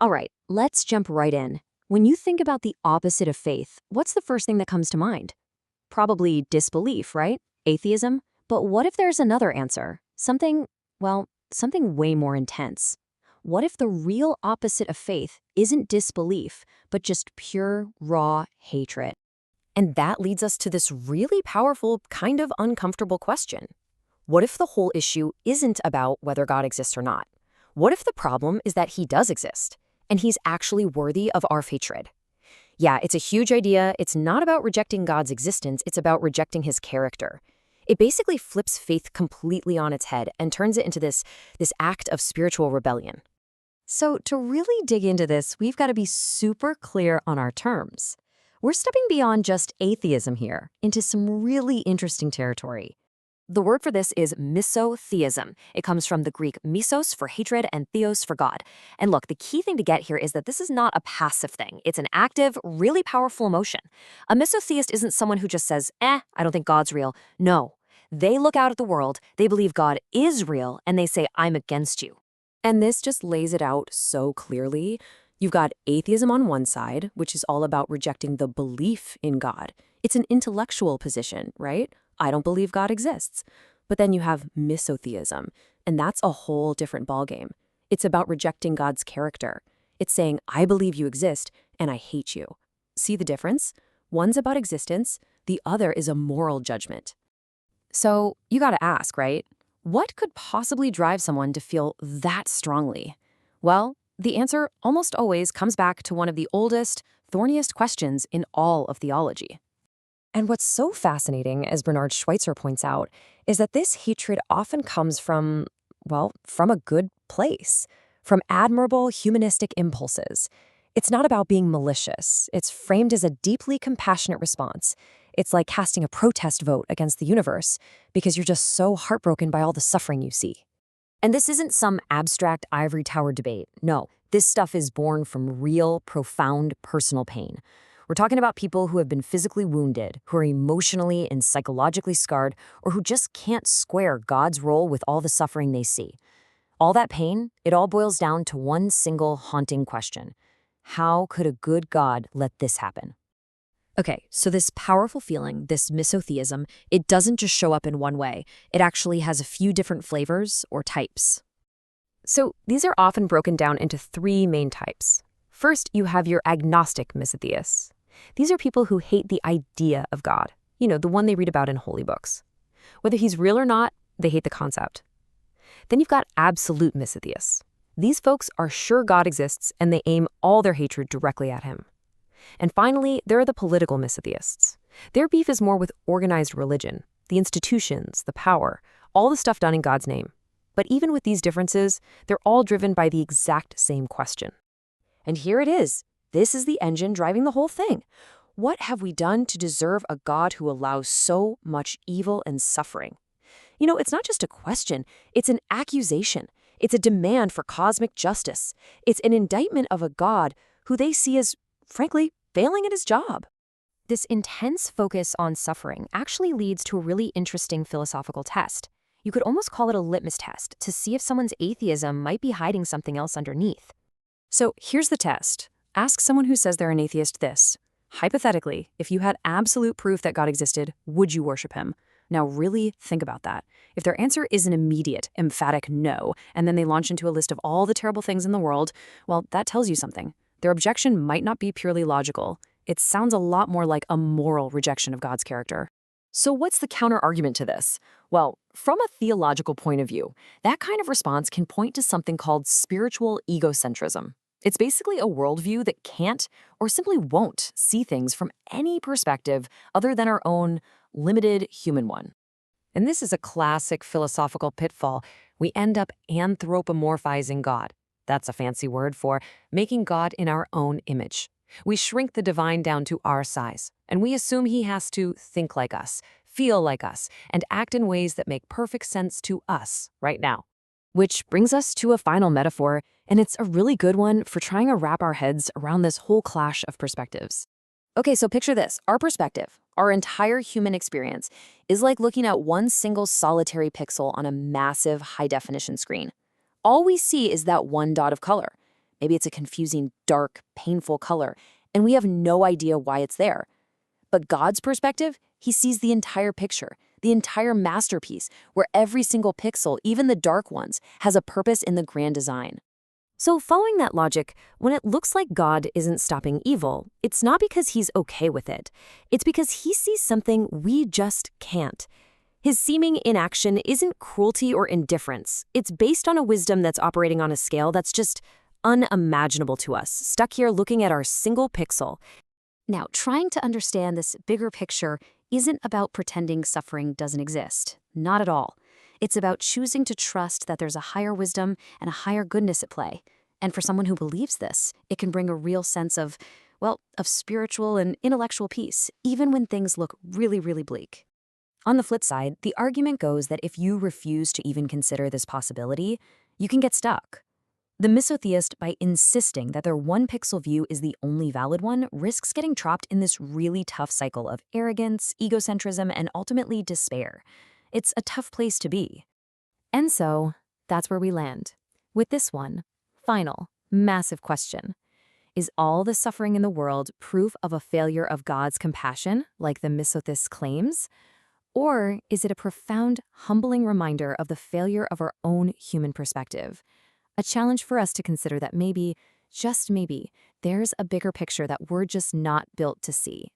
All right, let's jump right in. When you think about the opposite of faith, what's the first thing that comes to mind? Probably disbelief, right? Atheism? But what if there's another answer? Something way more intense. What if the real opposite of faith isn't disbelief, but just pure, raw hatred? And that leads us to this really powerful, kind of uncomfortable question. What if the whole issue isn't about whether God exists or not? What if the problem is that he does exist, and he's actually worthy of our hatred? Yeah, it's a huge idea. It's not about rejecting God's existence, it's about rejecting his character. It basically flips faith completely on its head and turns it into this act of spiritual rebellion. So to really dig into this, we've got to be super clear on our terms. We're stepping beyond just atheism here into some really interesting territory. The word for this is misotheism. It comes from the Greek misos for hatred and theos for God. And look, the key thing to get here is that this is not a passive thing. It's an active, really powerful emotion. A misotheist isn't someone who just says, I don't think God's real. No. They look out at the world, they believe God is real, and they say, I'm against you. And this just lays it out so clearly. You've got atheism on one side, which is all about rejecting the belief in God. It's an intellectual position, right? I don't believe God exists. But then you have misotheism, and that's a whole different ballgame. It's about rejecting God's character. It's saying, I believe you exist, and I hate you. See the difference? One's about existence, the other is a moral judgment. So you gotta ask, right? What could possibly drive someone to feel that strongly? Well, the answer almost always comes back to one of the oldest, thorniest questions in all of theology. And what's so fascinating, as Bernard Schweitzer points out, is that this hatred often comes from a good place, from admirable humanistic impulses. It's not about being malicious. It's framed as a deeply compassionate response. It's like casting a protest vote against the universe because you're just so heartbroken by all the suffering you see. And this isn't some abstract ivory tower debate. No, this stuff is born from real, profound personal pain. We're talking about people who have been physically wounded, who are emotionally and psychologically scarred, or who just can't square God's role with all the suffering they see. All that pain, it all boils down to one single haunting question. How could a good God let this happen? Okay, so this powerful feeling, this misotheism, it doesn't just show up in one way. It actually has a few different flavors or types. So these are often broken down into three main types. First, you have your agnostic misotheists. These are people who hate the idea of God, the one they read about in holy books. Whether he's real or not, they hate the concept. Then you've got absolute misotheists. These folks are sure God exists and they aim all their hatred directly at him. And finally, there are the political misotheists. Their beef is more with organized religion, the institutions, the power, all the stuff done in God's name. But even with these differences, they're all driven by the exact same question. And here it is. This is the engine driving the whole thing. What have we done to deserve a God who allows so much evil and suffering? It's not just a question, it's an accusation. It's a demand for cosmic justice. It's an indictment of a God who they see as, frankly, failing at his job. This intense focus on suffering actually leads to a really interesting philosophical test. You could almost call it a litmus test to see if someone's atheism might be hiding something else underneath. So here's the test. Ask someone who says they're an atheist this. Hypothetically, if you had absolute proof that God existed, would you worship him? Now really think about that. If their answer is an immediate, emphatic no, and then they launch into a list of all the terrible things in the world, well, that tells you something. Their objection might not be purely logical. It sounds a lot more like a moral rejection of God's character. So what's the counter-argument to this? Well, from a theological point of view, that kind of response can point to something called spiritual egocentrism. It's basically a worldview that can't or simply won't see things from any perspective other than our own limited human one. And this is a classic philosophical pitfall. We end up anthropomorphizing God. That's a fancy word for making God in our own image. We shrink the divine down to our size, and we assume he has to think like us, feel like us, and act in ways that make perfect sense to us right now. Which brings us to a final metaphor, and it's a really good one for trying to wrap our heads around this whole clash of perspectives. Okay, so picture this. Our perspective, our entire human experience, is like looking at one single solitary pixel on a massive high-definition screen. All we see is that one dot of color. Maybe it's a confusing, dark, painful color, and we have no idea why it's there. But God's perspective, he sees the entire picture, the entire masterpiece, where every single pixel, even the dark ones, has a purpose in the grand design. So following that logic, when it looks like God isn't stopping evil, it's not because he's okay with it. It's because he sees something we just can't. His seeming inaction isn't cruelty or indifference. It's based on a wisdom that's operating on a scale that's just unimaginable to us, stuck here looking at our single pixel. Now, trying to understand this bigger picture isn't about pretending suffering doesn't exist. Not at all. It's about choosing to trust that there's a higher wisdom and a higher goodness at play. And for someone who believes this, it can bring a real sense of spiritual and intellectual peace, even when things look really, really bleak. On the flip side, the argument goes that if you refuse to even consider this possibility, you can get stuck. The misotheist, by insisting that their one-pixel view is the only valid one, risks getting trapped in this really tough cycle of arrogance, egocentrism, and ultimately despair. It's a tough place to be. And so, that's where we land. With this one, final, massive question. Is all the suffering in the world proof of a failure of God's compassion, like the misotheist claims? Or is it a profound, humbling reminder of the failure of our own human perspective? A challenge for us to consider that maybe, just maybe, there's a bigger picture that we're just not built to see.